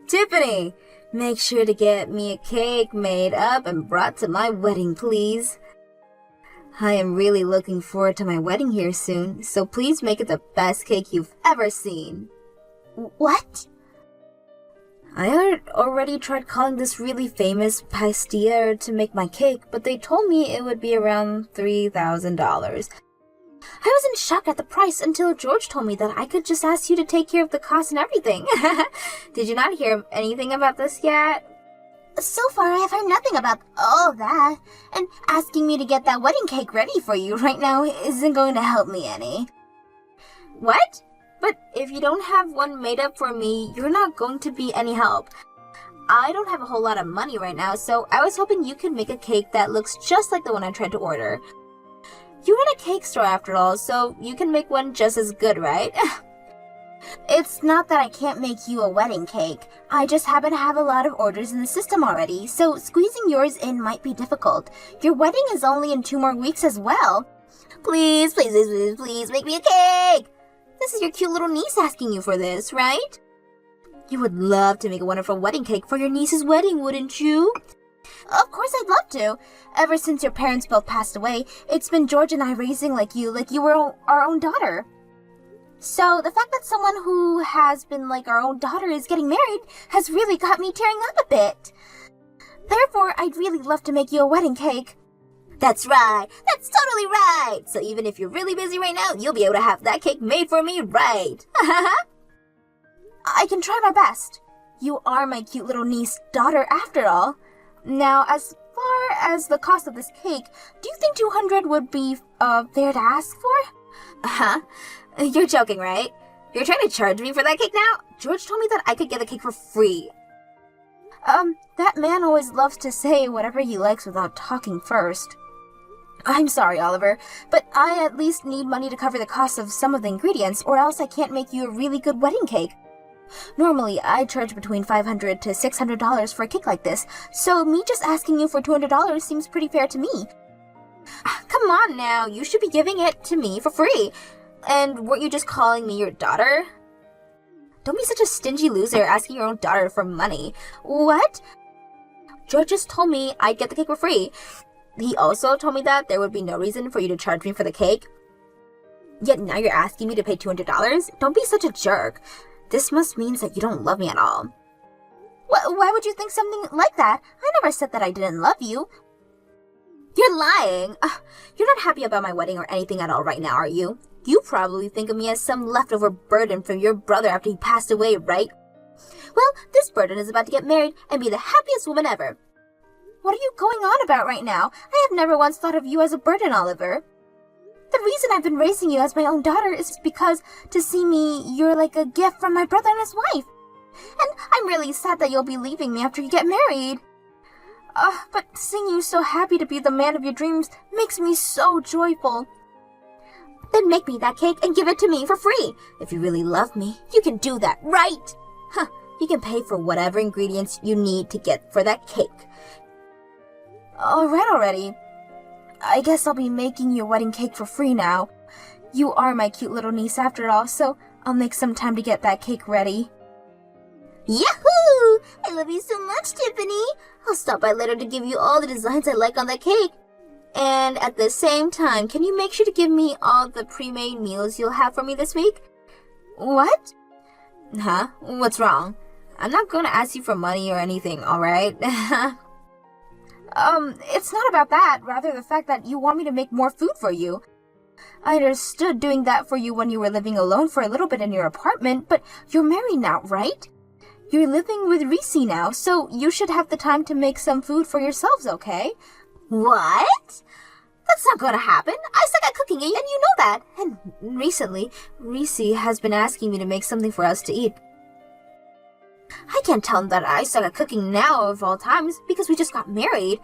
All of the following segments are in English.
Tiffany, make sure to get me a cake made up and brought to my wedding, please. I am really looking forward to my wedding here soon, so please make it the best cake you've ever seen. What? I already tried calling this really famous pastier to make my cake, but they told me it would be around $3,000. I was in shock at the price until George told me that I could just ask you to take care of the cost and everything. Did you not hear anything about this yet? So far, I've heard nothing about all that, and asking me to get that wedding cake ready for you right now isn't going to help me any. What? But if you don't have one made up for me, you're not going to be any help. I don't have a whole lot of money right now, so I was hoping you could make a cake that looks just like the one I tried to order. You run a cake store after all, so you can make one just as good, right? It's not that I can't make you a wedding cake. I just happen to have a lot of orders in the system already, so squeezing yours in might be difficult. Your wedding is only in 2 more weeks as well. Please, please, please, please, please make me a cake! This is your cute little niece asking you for this, right? You would love to make a wonderful wedding cake for your niece's wedding, wouldn't you? Of course I'd love to. Ever since your parents both passed away, it's been George and I raising like you were our own daughter. So the fact that someone who has been like our own daughter is getting married has really got me tearing up a bit. Therefore, I'd really love to make you a wedding cake. That's right. That's totally right. So even if you're really busy right now, you'll be able to have that cake made for me, right? I can try my best. You are my cute little niece daughter after all. Now, as far as the cost of this cake, do you think $200 would be fair to ask for? You're joking, right? You're trying to charge me for that cake now? George told me that I could get the cake for free. That man always loves to say whatever he likes without talking first. I'm sorry, Oliver, but I at least need money to cover the cost of some of the ingredients, or else I can't make you a really good wedding cake. Normally, I charge between $500 to $600 for a cake like this, so me just asking you for $200 seems pretty fair to me. Come on now, you should be giving it to me for free. And weren't you just calling me your daughter? Don't be such a stingy loser asking your own daughter for money. What? George just told me I'd get the cake for free. He also told me that there would be no reason for you to charge me for the cake. Yet now you're asking me to pay $200? Don't be such a jerk. This must mean that you don't love me at all. Why would you think something like that? I never said that I didn't love you. You're lying. You're not happy about my wedding or anything at all right now, are you? You probably think of me as some leftover burden from your brother after he passed away, right? Well, this burden is about to get married and be the happiest woman ever. What are you going on about right now? I have never once thought of you as a burden, Oliver. The reason I've been raising you as my own daughter is because to see me, you're like a gift from my brother and his wife. And I'm really sad that you'll be leaving me after you get married. But seeing you so happy to be the man of your dreams makes me so joyful. Then make me that cake and give it to me for free. If you really love me, you can do that, right? You can pay for whatever ingredients you need to get for that cake. Alright already. I guess I'll be making your wedding cake for free now. You are my cute little niece after all, so I'll make some time to get that cake ready. Yahoo! I love you so much, Tiffany. I'll stop by later to give you all the designs I like on that cake. And at the same time, can you make sure to give me all the pre-made meals you'll have for me this week? What? Huh? What's wrong? I'm not going to ask you for money or anything, alright? It's not about that. Rather the fact that you want me to make more food for you. I understood doing that for you when you were living alone for a little bit in your apartment, but you're married now, right? You're living with Reese now, so you should have the time to make some food for yourselves, okay? What? That's not going to happen. I suck at cooking, and you know that. And recently, Reese has been asking me to make something for us to eat. I can't tell him that I suck at cooking now of all times because we just got married.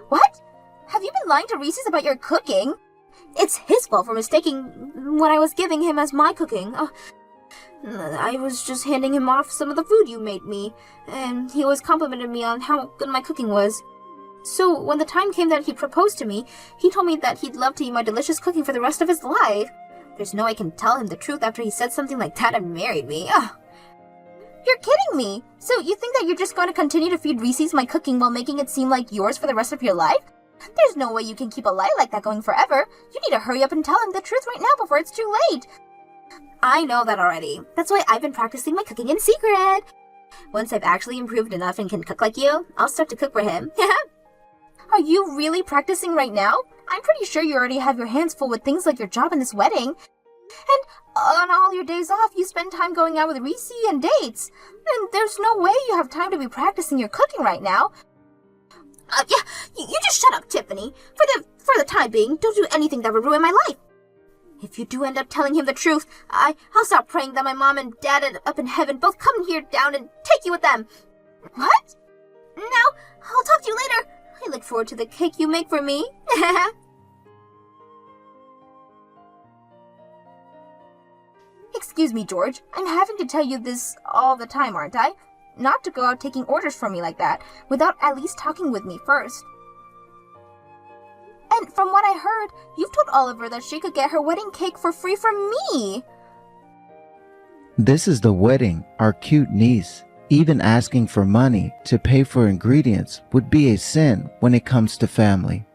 What? Have you been lying to Reese about your cooking? It's his fault for mistaking what I was giving him as my cooking. I was just handing him off some of the food you made me, and he always complimented me on how good my cooking was. So when the time came that he proposed to me, he told me that he'd love to eat my delicious cooking for the rest of his life. There's no way I can tell him the truth after he said something like that and married me. You're kidding me! So you think that you're just going to continue to feed Reese's my cooking while making it seem like yours for the rest of your life? There's no way you can keep a lie like that going forever. You need to hurry up and tell him the truth right now before it's too late. I know that already. That's why I've been practicing my cooking in secret. Once I've actually improved enough and can cook like you, I'll start to cook for him. Are you really practicing right now? I'm pretty sure you already have your hands full with things like your job and this wedding. And on all your days off, you spend time going out with Reese and dates. And there's no way you have time to be practicing your cooking right now. You just shut up, Tiffany. For the time being, don't do anything that would ruin my life. If you do end up telling him the truth, I'll stop praying that my mom and dad up in heaven both come here down and take you with them. What? Now, I'll talk to you later. I look forward to the cake you make for me. Excuse me, George. I'm having to tell you this all the time, aren't I? Not to go out taking orders from me like that, without at least talking with me first. And from what I heard, you've told Oliver that she could get her wedding cake for free from me. This is the wedding, our cute niece. Even asking for money to pay for ingredients would be a sin when it comes to family.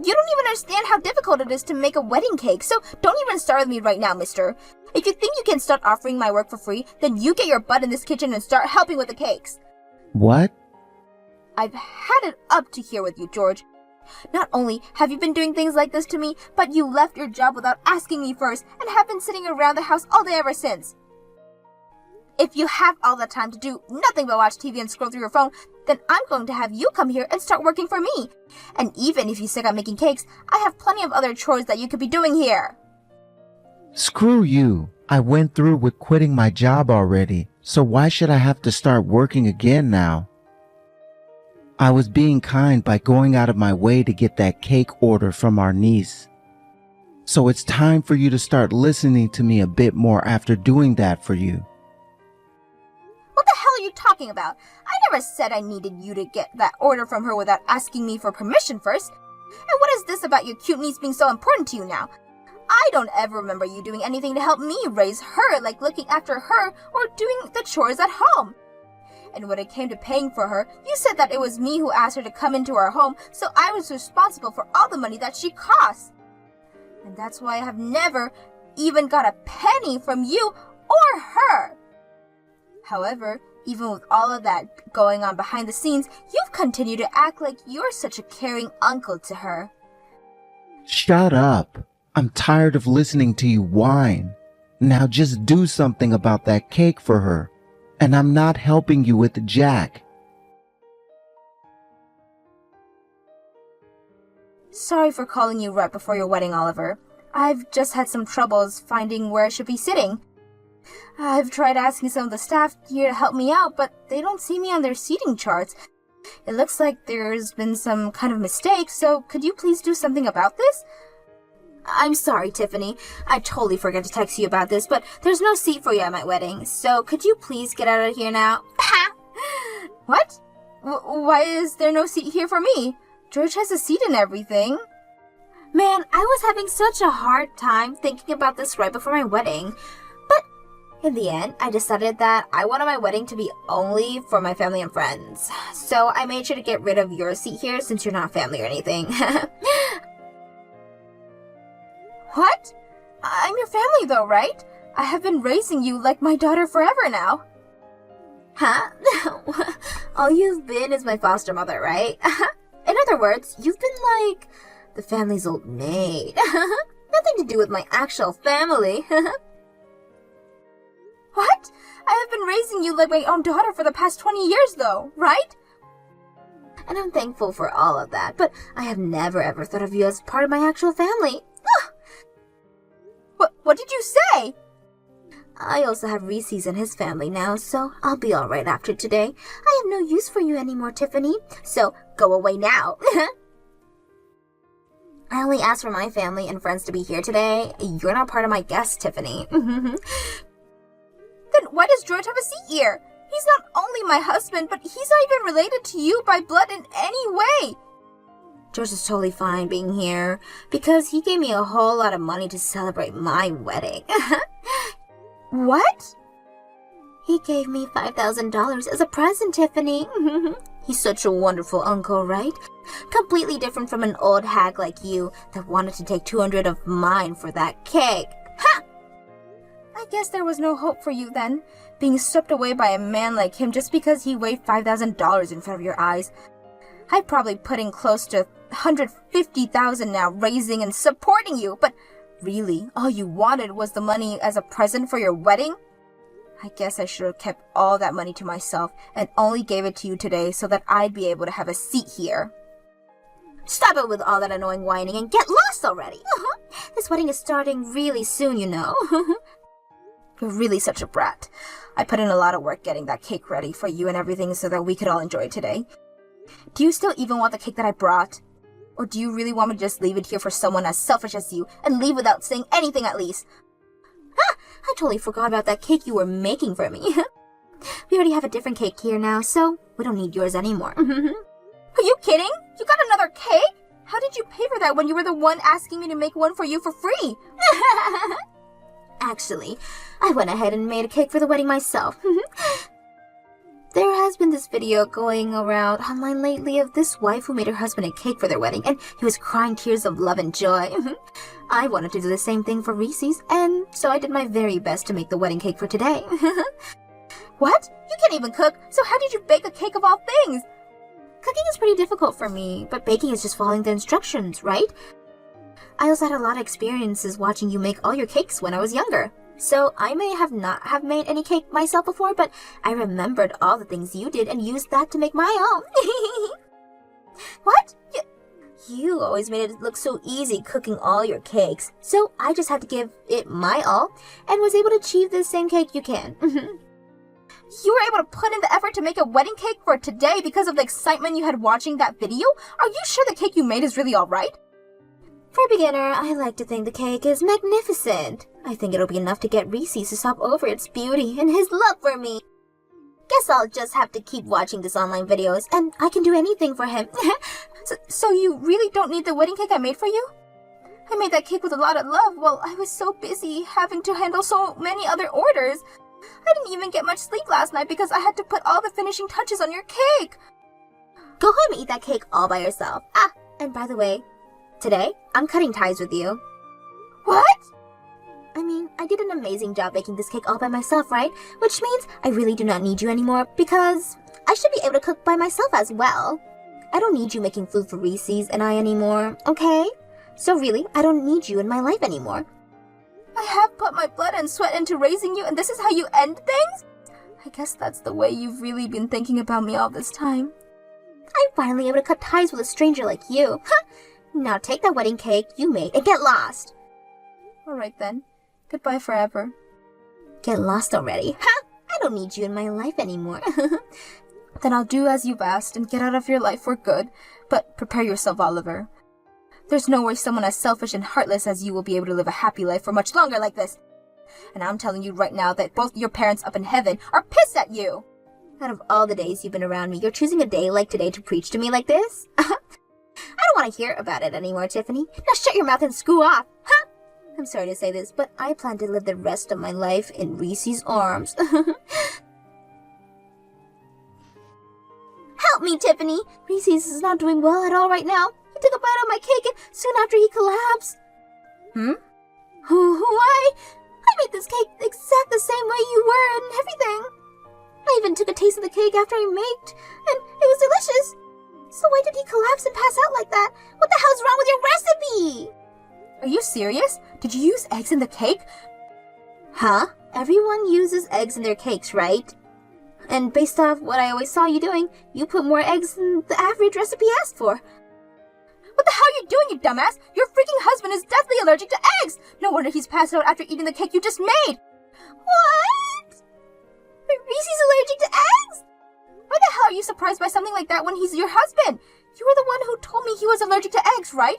You don't even understand how difficult it is to make a wedding cake, so don't even start with me right now, mister. If you think you can start offering my work for free, then you get your butt in this kitchen and start helping with the cakes. What? I've had it up to here with you, George. Not only have you been doing things like this to me, but you left your job without asking me first and have been sitting around the house all day ever since. If you have all the time to do nothing but watch TV and scroll through your phone, then I'm going to have you come here and start working for me. And even if you stick on making cakes, I have plenty of other chores that you could be doing here. Screw you. I went through with quitting my job already, so why should I have to start working again now? I was being kind by going out of my way to get that cake order from our niece. So it's time for you to start listening to me a bit more after doing that for you. What the hell are you talking about? I never said I needed you to get that order from her without asking me for permission first. And what is this about your cute niece being so important to you now? I don't ever remember you doing anything to help me raise her, like looking after her or doing the chores at home. And when it came to paying for her, you said that it was me who asked her to come into our home, so I was responsible for all the money that she costs. And that's why I have never even got a penny from you or her. However, even with all of that going on behind the scenes, you've continued to act like you're such a caring uncle to her. Shut up. I'm tired of listening to you whine. Now just do something about that cake for her. And I'm not helping you with Jack. Sorry for calling you right before your wedding, Oliver. I've just had some troubles finding where I should be sitting. I've tried asking some of the staff here to help me out, but they don't see me on their seating charts. It looks like there's been some kind of mistake, so could you please do something about this? I'm sorry, Tiffany. I totally forgot to text you about this, but there's no seat for you at my wedding, so could you please get out of here now? What? Why is there no seat here for me? George has a seat and everything. Man, I was having such a hard time thinking about this right before my wedding. But in the end, I decided that I wanted my wedding to be only for my family and friends. So I made sure to get rid of your seat here since you're not family or anything. What? I'm your family though, right? I have been raising you like my daughter forever now. Huh? All you've been is my foster mother, right? In other words, you've been like the family's old maid. Nothing to do with my actual family. What? I have been raising you like my own daughter for the past 20 years though, right? And I'm thankful for all of that, but I have never ever thought of you as part of my actual family. What did you say? I also have Reese's and his family now, so I'll be alright after today. I have no use for you anymore, Tiffany, so go away now. I only asked for my family and friends to be here today. You're not part of my guests, Tiffany. Then why does George have a seat here? He's not only my husband, but he's not even related to you by blood in any way. George is totally fine being here because he gave me a whole lot of money to celebrate my wedding. What? He gave me $5,000 as a present, Tiffany. He's such a wonderful uncle, right? Completely different from an old hag like you that wanted to take 200 of mine for that cake. Ha! I guess there was no hope for you then, being swept away by a man like him just because he waved $5,000 in front of your eyes. I probably put in close to $150,000 now, raising and supporting you, but really, all you wanted was the money as a present for your wedding? I guess I should have kept all that money to myself and only gave it to you today so that I'd be able to have a seat here. Stop it with all that annoying whining and get lost already. This wedding is starting really soon, you know. You're really such a brat. I put in a lot of work getting that cake ready for you and everything so that we could all enjoy it today. Do you still even want the cake that I brought? Or do you really want me to just leave it here for someone as selfish as you and leave without saying anything at least? I totally forgot about that cake you were making for me. We already have a different cake here now, so we don't need yours anymore. Are you kidding? You got another cake? How did you pay for that when you were the one asking me to make one for you for free? Actually, I went ahead and made a cake for the wedding myself. There has been this video going around online lately of this wife who made her husband a cake for their wedding, and he was crying tears of love and joy. I wanted to do the same thing for Reese's, and so I did my very best to make the wedding cake for today. What? You can't even cook, so how did you bake a cake of all things? Cooking is pretty difficult for me, but baking is just following the instructions, right? I also had a lot of experiences watching you make all your cakes when I was younger. So I may have not have made any cake myself before, but I remembered all the things you did and used that to make my own. What? You always made it look so easy cooking all your cakes, so I just had to give it my all and was able to achieve the same cake you can. You were able to put in the effort to make a wedding cake for today because of the excitement you had watching that video? Are you sure the cake you made is really alright? For a beginner, I like to think the cake is magnificent. I think it'll be enough to get Reese's to stop over its beauty and his love for me. Guess I'll just have to keep watching these online videos, and I can do anything for him. So you really don't need the wedding cake I made for you? I made that cake with a lot of love while I was so busy having to handle so many other orders. I didn't even get much sleep last night because I had to put all the finishing touches on your cake. Go home and eat that cake all by yourself. Ah, and by the way, today, I'm cutting ties with you. What? I mean, I did an amazing job making this cake all by myself, right? Which means I really do not need you anymore because I should be able to cook by myself as well. I don't need you making food for Reese's and I anymore, okay? So really, I don't need you in my life anymore. I have put my blood and sweat into raising you and this is how you end things? I guess that's the way you've really been thinking about me all this time. I'm finally able to cut ties with a stranger like you. Now take that wedding cake you made and get lost. Alright then. Goodbye forever. Get lost already. I don't need you in my life anymore. Then I'll do as you've asked and get out of your life for good. But prepare yourself, Oliver. There's no way someone as selfish and heartless as you will be able to live a happy life for much longer like this. And I'm telling you right now that both your parents up in heaven are pissed at you. Out of all the days you've been around me, you're choosing a day like today to preach to me like this? I don't want to hear about it anymore, Tiffany. Now shut your mouth and screw off. I'm sorry to say this, but I plan to live the rest of my life in Reese's arms. Help me, Tiffany! Reese's is not doing well at all right now. He took a bite of my cake and soon after he collapsed. Why? I made this cake exact the same way you were and everything. I even took a taste of the cake after I made, and it was delicious. So why did he collapse and pass out like that? What the hell's wrong with your recipe? Are you serious? Did you use eggs in the cake? Huh? Everyone uses eggs in their cakes, right? And based off what I always saw you doing, you put more eggs than the average recipe asked for. What the hell are you doing, you dumbass? Your freaking husband is deathly allergic to eggs! No wonder he's passed out after eating the cake you just made! What? Reese's allergic to eggs? Why the hell are you surprised by something like that when he's your husband? You were the one who told me he was allergic to eggs, right?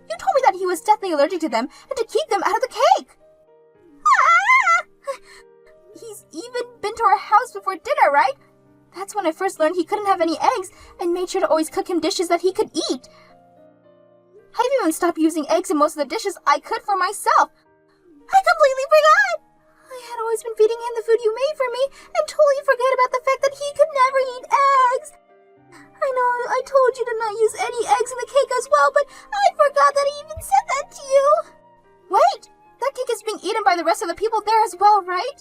You told me that he was deathly allergic to them and to keep them out of the cake. He's even been to our house before dinner, right? That's when I first learned he couldn't have any eggs and made sure to always cook him dishes that he could eat. I've even stopped using eggs in most of the dishes I could for myself. I completely forgot. I had always been feeding him the food you made for me and totally forget about the fact that he could never eat eggs. I know I told you to not use any eggs in the cake as well, but I forgot that I even said that to you. Wait, that cake is being eaten by the rest of the people there as well, right?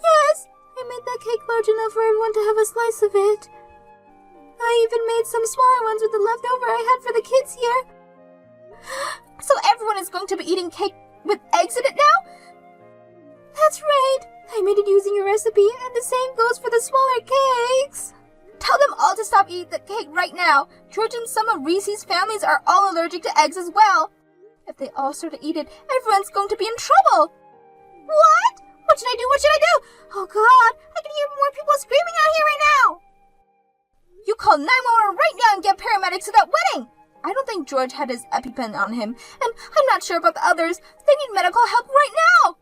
Yes, I made that cake large enough for everyone to have a slice of it. I even made some smaller ones with the leftover I had for the kids here. So everyone is going to be eating cake with eggs in it now? That's right. I made it using your recipe, and the same goes for the smaller cakes. Tell them all to stop eating the cake right now. George and some of Reese's families are all allergic to eggs as well. If they all start to eat it, everyone's going to be in trouble. What? What should I do? What should I do? Oh God, I can hear more people screaming out here right now. You call 911 right now and get paramedics to that wedding. I don't think George had his EpiPen on him, and I'm not sure about the others. They need medical help right now.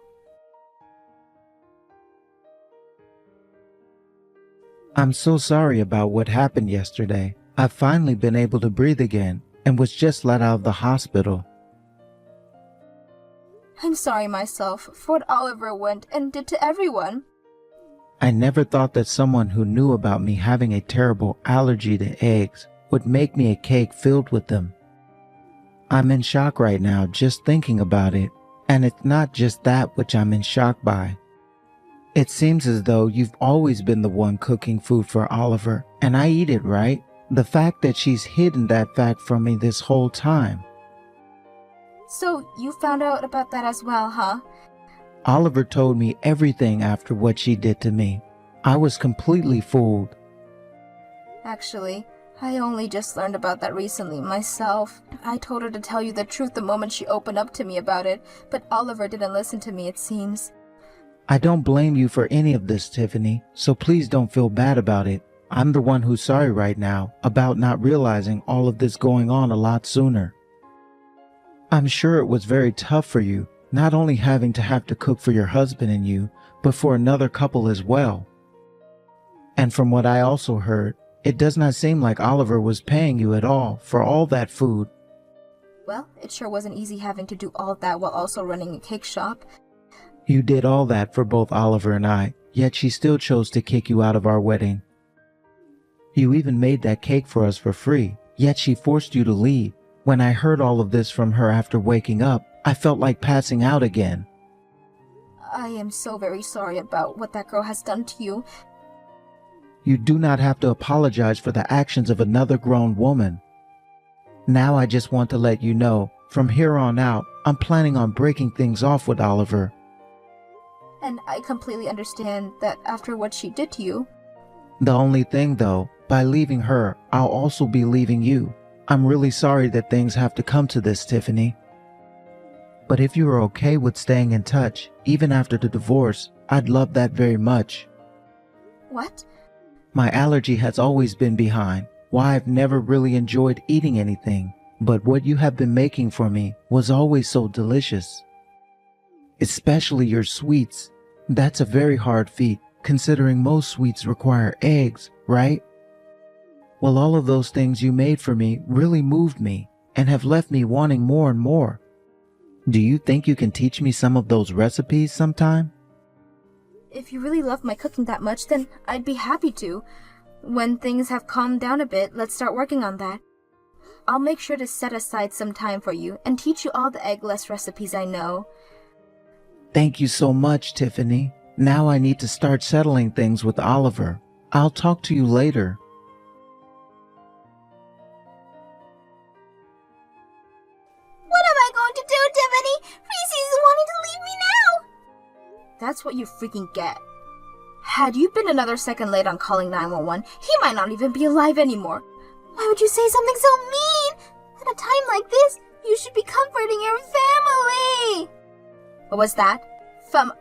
I'm so sorry about what happened yesterday. I've finally been able to breathe again and was just let out of the hospital. I'm sorry myself for what Oliver went and did to everyone. I never thought that someone who knew about me having a terrible allergy to eggs would make me a cake filled with them. I'm in shock right now just thinking about it, and it's not just that which I'm in shock by. It seems as though you've always been the one cooking food for Oliver, and I eat it, right? The fact that she's hidden that fact from me this whole time. So you found out about that as well, huh? Oliver told me everything after what she did to me. I was completely fooled. Actually, I only just learned about that recently myself. I told her to tell you the truth the moment she opened up to me about it, but Oliver didn't listen to me, it seems. I don't blame you for any of this, Tiffany, so please don't feel bad about it. I'm the one who's sorry right now about not realizing all of this going on a lot sooner. I'm sure it was very tough for you, not only having to have to cook for your husband and you, but for another couple as well. And from what I also heard, it does not seem like Oliver was paying you at all for all that food. Well, it sure wasn't easy having to do all of that while also running a cake shop. You did all that for both Oliver and I, yet she still chose to kick you out of our wedding. You even made that cake for us for free, yet she forced you to leave. When I heard all of this from her after waking up, I felt like passing out again. I am so very sorry about what that girl has done to you. You do not have to apologize for the actions of another grown woman. Now I just want to let you know, from here on out, I'm planning on breaking things off with Oliver. And I completely understand that after what she did to you. The only thing though, by leaving her, I'll also be leaving you. I'm really sorry that things have to come to this, Tiffany. But if you are okay with staying in touch, even after the divorce, I'd love that very much. What? My allergy has always been behind why I've never really enjoyed eating anything, but what you have been making for me was always so delicious. Especially your sweets. That's a very hard feat, considering most sweets require eggs, right? Well, all of those things you made for me really moved me and have left me wanting more and more. Do you think you can teach me some of those recipes sometime? If you really love my cooking that much, then I'd be happy to. When things have calmed down a bit, let's start working on that. I'll make sure to set aside some time for you and teach you all the eggless recipes I know. Thank you so much, Tiffany. Now I need to start settling things with Oliver. I'll talk to you later. What am I going to do, Tiffany? Reese's wanting to leave me now! That's what you freaking get. Had you been another second late on calling 911, he might not even be alive anymore. Why would you say something so mean? At a time like this, you should be comforting your family. What was that? Family?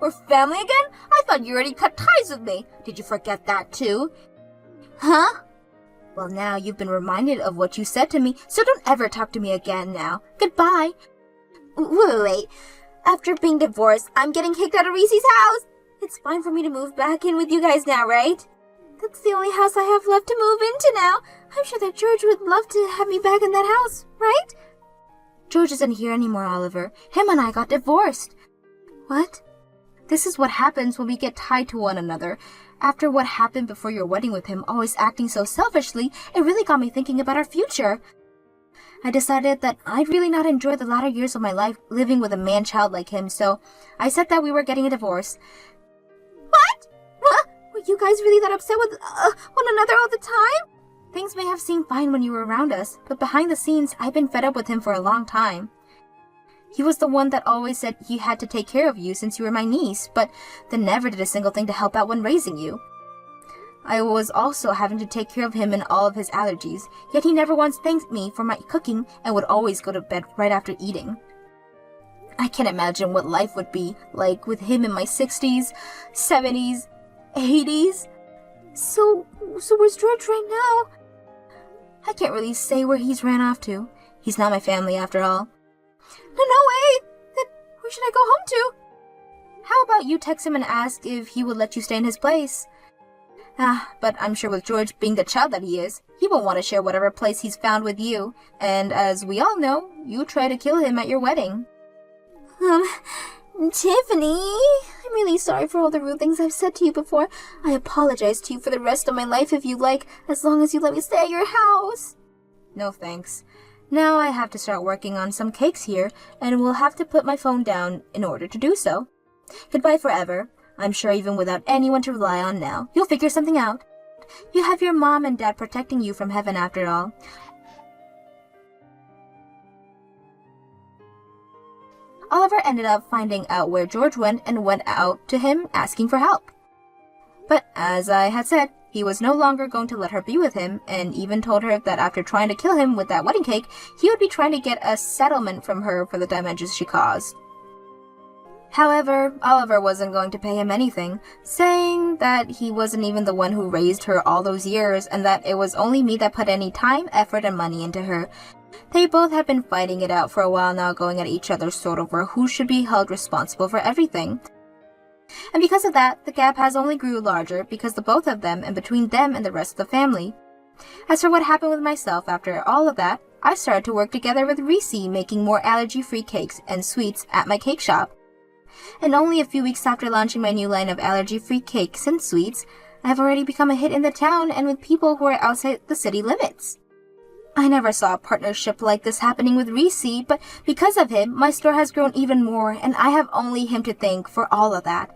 We're family again? I thought you already cut ties with me. Did you forget that too? Huh? Well, now you've been reminded of what you said to me, so don't ever talk to me again now. Goodbye. Wait. After being divorced, I'm getting kicked out of Reese's house. It's fine for me to move back in with you guys now, right? That's the only house I have left to move into now. I'm sure that George would love to have me back in that house, right? George isn't here anymore, Oliver. Him and I got divorced. What? This is what happens when we get tied to one another. After what happened before your wedding with him, always acting so selfishly, it really got me thinking about our future. I decided that I'd really not enjoy the latter years of my life living with a man-child like him, so I said that we were getting a divorce. What? What? Were you guys really that upset with one another all the time? Things may have seemed fine when you were around us, but behind the scenes, I've been fed up with him for a long time. He was the one that always said he had to take care of you since you were my niece, but then never did a single thing to help out when raising you. I was also having to take care of him and all of his allergies, yet he never once thanked me for my cooking and would always go to bed right after eating. I can't imagine what life would be like with him in my 60s, 70s, 80s. So where's George right now? I can't really say where he's ran off to. He's not my family after all. No way! Then where should I go home to? How about you text him and ask if he would let you stay in his place? But I'm sure with George being the child that he is, he won't want to share whatever place he's found with you. And as we all know, you tried to kill him at your wedding. Tiffany, I'm really sorry for all the rude things I've said to you before. I apologize to you for the rest of my life if you like, as long as you let me stay at your house. No thanks. Now I have to start working on some cakes here, and will have to put my phone down in order to do so. Goodbye forever. I'm sure even without anyone to rely on now, you'll figure something out. You have your mom and dad protecting you from heaven after all. Oliver ended up finding out where George went and went out to him asking for help. But as I had said, he was no longer going to let her be with him, and even told her that after trying to kill him with that wedding cake, he would be trying to get a settlement from her for the damages she caused. However, Oliver wasn't going to pay him anything, saying that he wasn't even the one who raised her all those years, and that it was only me that put any time, effort, and money into her. They both had been fighting it out for a while now, going at each other's throat over who should be held responsible for everything. And because of that, the gap has only grew larger because the both of them and between them and the rest of the family. As for what happened with myself after all of that, I started to work together with Reese, making more allergy-free cakes and sweets at my cake shop. And only a few weeks after launching my new line of allergy-free cakes and sweets, I have already become a hit in the town and with people who are outside the city limits. I never saw a partnership like this happening with Reese, but because of him, my store has grown even more, and I have only him to thank for all of that.